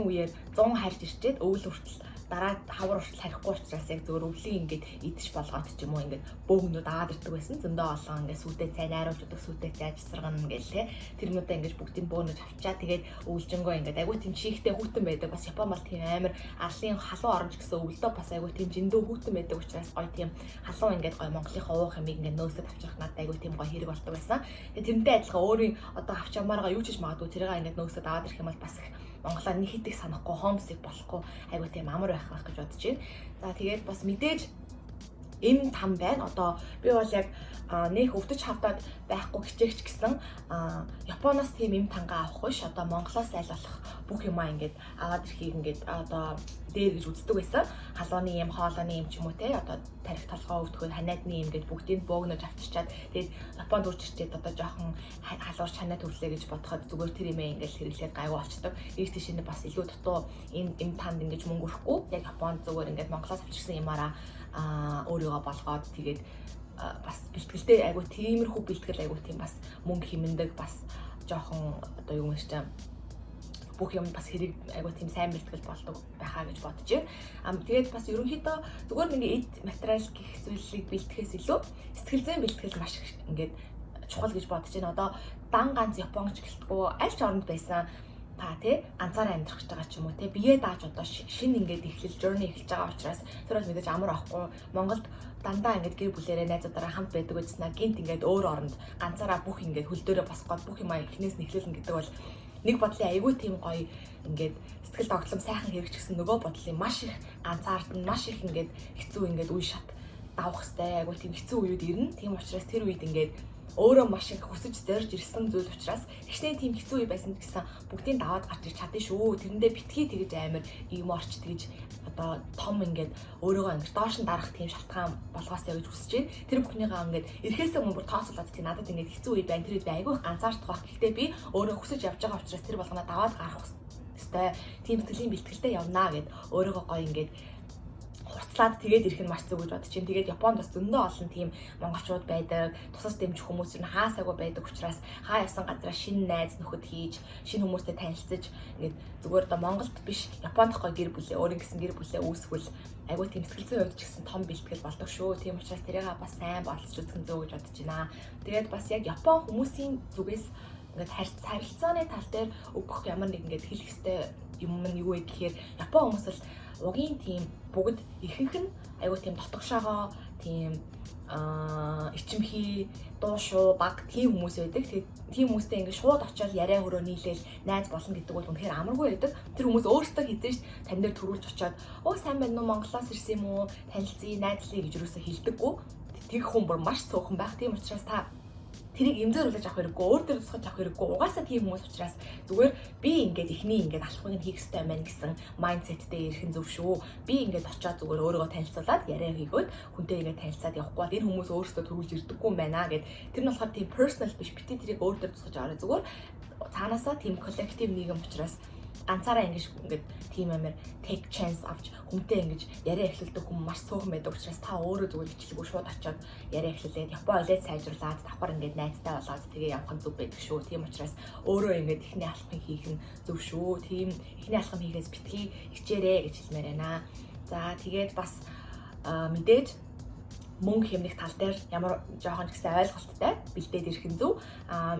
үеэр 100 харж ирчээд өвөл хүртэл дараа хавар уршил харихгүй учраас яг зөвөр өвлийн ингээд идэж болгоод ч юм уу ингээд бөөгнүүд аваад ирдэг байсан. Зөндөө олон ингээд сүтээ цай найруулж өгдөг, сүтээ цай цэцэргэн ингээл те. Тэрнүүдээ ингээд бүгдийн бөөнөж авчаа. Тэгээд өвлжөнгөө ингээд айгүй тийм чихтэй хүүтэн байдаг. Бас Япон бол тийм амар арлын халуун оронч гэсэн өвлдөө бас айгүй тийм жиндүү хүүтэн байдаг учраас гоё тийм халуун ингээд гоё Монголынхаа уух юмыг ингээд нөөсөд авчих надад айгүй тийм гоё хэрэг болдог байсан. Тэгээд тэрнтэй адилхан өөрийн одоо авч ямааргаа юу ч хийж магадгүй тэрийг ингээд нөөсөд аваад ирэх юм бол бас Монголоор нэг хитийг санахгүй, хомсыг болохгүй айгуу тийм амар байх гэж бодож байна. За тэгээд бас мэдээж эм там байна. Одоо би бол яг нэх өвдөж хавтаад байхгүй хичээгч гэсэн Японоос тийм эм тангаа авах биш. Одоо Монголоос аль болох бүх юмаа ингээд аваад ирэхийг ингээд одоо дээр гэж үздэг байсан. Халууны эм, хоолойны эм ч юм уу те. Одоо тарих толгой өвдөхөд ханиадны эм гээд бүгдийг бөөгнөж авчирчаад тэгээд Японд үрчирчээд одоо жоохон халуурч ханаа төрлөө гэж бодоход зүгээр тэр юмээ ингээд хэрэглээд гайгүй болчдөг. Ийш тийшээ бас илүү дутуу эм танд ингээд мөнгө өрөхгүй. Яг Японд зүгээр ингээд Монголоос авчирсан юмараа өөрийгөө болгоод тэгээд бас бэлтгэлтэй айгу тиймэрхүү бэлтгэл айгу тийм бас мөнгө хэмндэг бас жоохон одоо юу юм шиг бүх юм бас хэрэг айгу тийм сайн бэлтгэл болдог байхаа гэж бодож байна. Тэгээд бас ерөнхийдөө зүгээр нэг эд материал гэх зүйлийг бэлтгэхээс илүү сэтгэл зүйн бэлтгэл маш ингээд чухал гэж бодож байна. Одоо дан ганц Японч гэлтгүй аль ч оронд байсан та тий ганцаараа амьдрах гэж байгаа ч юм уу тий биеэ дааж одоо шинэ ингээд эхлэл journey эхэлж байгаа учраас тэр бол мэдээж амар авахгүй Монголд дандаа ингээд гэр бүлээрээ найзуудаараа хамт байдаг гэснээр гинт ингээд өөр оронд ганцаараа бүх ингээд хөл дөрөө босгоод бүх юм эхнээс нь эхлүүлнэ гэдэг бол нэг бодлын аягүй тийм гоё ингээд сэтгэл тогтлом сайхан хэрэгч гэсэн нөгөө бодлын маш их ганцаардсан маш их ингээд хэцүү ингээд үе шат давах хэвээр аягүй тийм хэцүү үед ирнэ тийм учраас тэр үед ингээд өөрөө маш их хүсэж зорж ирсэн зүйл учраас ихний тийм хэцүү үе байсан гэсэн бүгдийг даваад гарч ирч чадсан шүү. Тэрэндээ битгий тэгж амар юм орч тэгж одоо том ингээд өөрийгөө ингээд доош нь дарах тийм шалтгаан болгоосэй гэж хүсэж байна. Тэр бүхнийгаа ингээд эрхээсээ мөн бүр тооцоолоод тийм надад ингээд хэцүү үе байна. Тэр үед айгүй их ганцаардах байх. Гэхдээ би өөрөө хүсэж явж байгаа учраас тэр болгоноо даваад гарах хэвээр тийм сэтгэлийн бэлтгэлтэй явнаа гэд өөрийгөө гоё ингээд хурцлаад тэгээд ирэх нь маш зөв гэж бодож байна. Тэгээд Японд бас зөндөө олон тийм монголчууд байдаг. Тусас дэмжих хүмүүс нь хаасаагүй байдаг учраас хаа явсан газараа шинэ найз нөхөд хийж, шинэ хүмүүстэй танилцаж ингээд зүгээр одоо Монголд биш Японд гой гэр бүлээ, өөрийн гэсэн гэр бүлээ үүсгэл айгүй тийм сэтгэл зүйн хувьд ч гэсэн том бэлтгэл болдог шүү. Тийм учраас тэрийг бас сайн боловсруулж үзэх нь зөв гэж бодож байна. Тэгээд бас яг Япон хүмүүсийн зүгээс ингээд харилцааны тал дээр өгөх ямар нэг ингээд хэлэх ёстой юм нь юу вэ гэхээр Япон хүмүүс л угийн тийм бүгд ихэнх нь айгуу тийм дотгошоогоо тийм ичимхий дуу шуу баг тийм хүмүүс байдаг. Тийм хүмүүстэй ингээд шууд очиод яриа хөрөө нийлээл найз болно гэдэг бол үнэхээр амаргүй байдаг. Тэр хүмүүс өөрсдөө хизээж тань дээр төрүүлж очиод оо сайн байна уу Монголоос ирсэн юм уу танилцъя найзлъя гэж юусоо хэлдэггүй. Тэг хүн бүр маш цөөхөн байх. Тийм учраас та тэрийг имзээр үлээж авах хэрэггүй, өөр төр тусгаж авах хэрэггүй. Угаасаа тийм хүмүүс учраас зүгээр би ингээд ихний ингээд алхмыг нь хийх ёстой байна гэсэн майндсеттэй ирэх нь зөв шүү. Би ингээд очиод зүгээр өөрийгөө танилцуулаад яриа хийгөөд хүнтэй ингээд танилцаад явахгүй бол энэ хүмүүс өөрсдөө төрүүлж ирдэггүй юм байна гэд. Тэр нь болохоор тийм personal биш. Бити тэрийг өөр төр тусгаж аваа зүгээр цаанаасаа тийм collective нийгэм учраас ганцаараа ингээд тийм амар take chance авч хүнтэй ингэж яриа эхлүүлдэг хүн маш цөөхөн байдаг учраас та өөрөө зүгээр бичлэгөө шууд очиод яриа эхлүүлээд Япон олээд сайжруулад давхар ингээд найзтай болоод тэгээ явах нь зөв байдаг шүү. Тийм учраас өөрөө ингээд ихний алхмыг хийх нь зөв шүү. Тийм ихний алхам хийхээс битгий хичээрээ гэж хэлмээр байна. За тэгээд бас мэдээж мөнгө хэмнэх тал дээр ямар жоохон ч гэсэн ойлголттой бэлдээд ирэх нь зөв.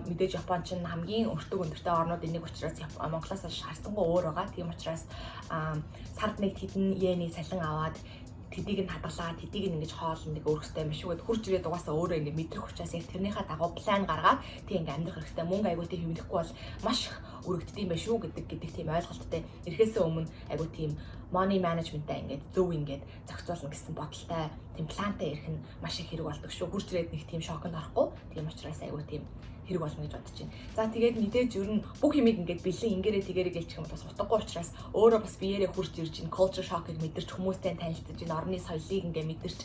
Мэдээж Япон ч хамгийн өртөг өндөртэй орнуудын нэг учраас Монголоос харьцангуй өөр байгаа. Тийм учраас сард нэг хэдэн йений салин аваад тэдийг нь хадгалаад тэдийг нь ингэж хоол нэг өргөстэй юм шүү. Хурж ирээд угаасаа өөрөө ингэ мэдрэх учраас яг тэрнийхээ дагуу план гаргаад тийм ингэ амьдрах хэрэгтэй. Мөнгө айгуутай хэмнэхгүй бол маш их өргөддөг юм байна шүү гэдэг тийм ойлголттой. Ирэхээс өмнө айгуу тийм money management-тай ингээд зөв ингээд зохицуулна гэсэн бодолтой тийм плантай ирэх нь маш их хэрэг болдог шүү. Хурж ирээд нэг тийм шоконд орохгүй. Тийм учраас айгуу тийм хэрэг болно гэж бодож байна. За тэгээд мэдээж ер нь бүх юмыг ингээд бэлэн ингэрээ тэгэрэг гэлчих юм бол бас утгагүй учраас өөрөө бас биеэрээ хурж ирж ин culture shock-ыг мэдэрч хүмүүстэй танилцж ин орны соёлыг ингээд мэдэрч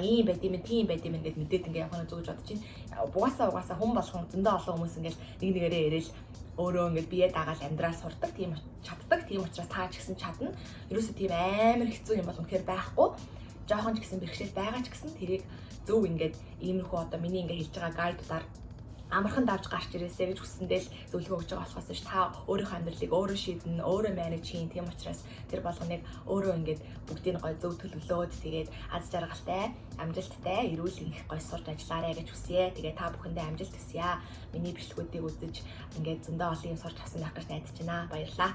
ийм байд юм тийм байд юм ингээд мэдээд ингээд явах нь зөв гэж бодож байна. Угаасаа хүн болгон зөндөө олон хүмүүс ингээд нэг нэгээрээ ирээл өөрөө ингээд бие дагаал амьдрал сурдаг тийм чаддаг. Тийм учраас та ч гэсэн чадна. Ерөөсөө тийм амар хэцүү юм бол үнэхээр байхгүй. Жоохон ч гэсэн бэрхшээл байгаа ч гэсэн тэрийг зөв ингээд иймэрхүү одоо миний ингээд хэлж байгаа гайдуудаар амархан давж гарч ирээсэй гэж хүссэндээ л зөвлөгөө өгч байгаа болохоос та өөрийнхөө амьдралыг өөрөө шийднэ, өөрөө менеж хийн. Тийм учраас тэр болгоныг өөрөө ингээд бүгдийг гой зөв төлөвлөөд тэгээд аз жаргалтай, амжилттай, эрүүл их гой сурч ажиллаарай гэж хүсье. Тэгээд та бүхэндээ амжилт хүсье. Миний бичлэгүүдийг үзэж ингээд зөндөө олон юм сурч авсан байх гэж найдаж байна. Баярлалаа.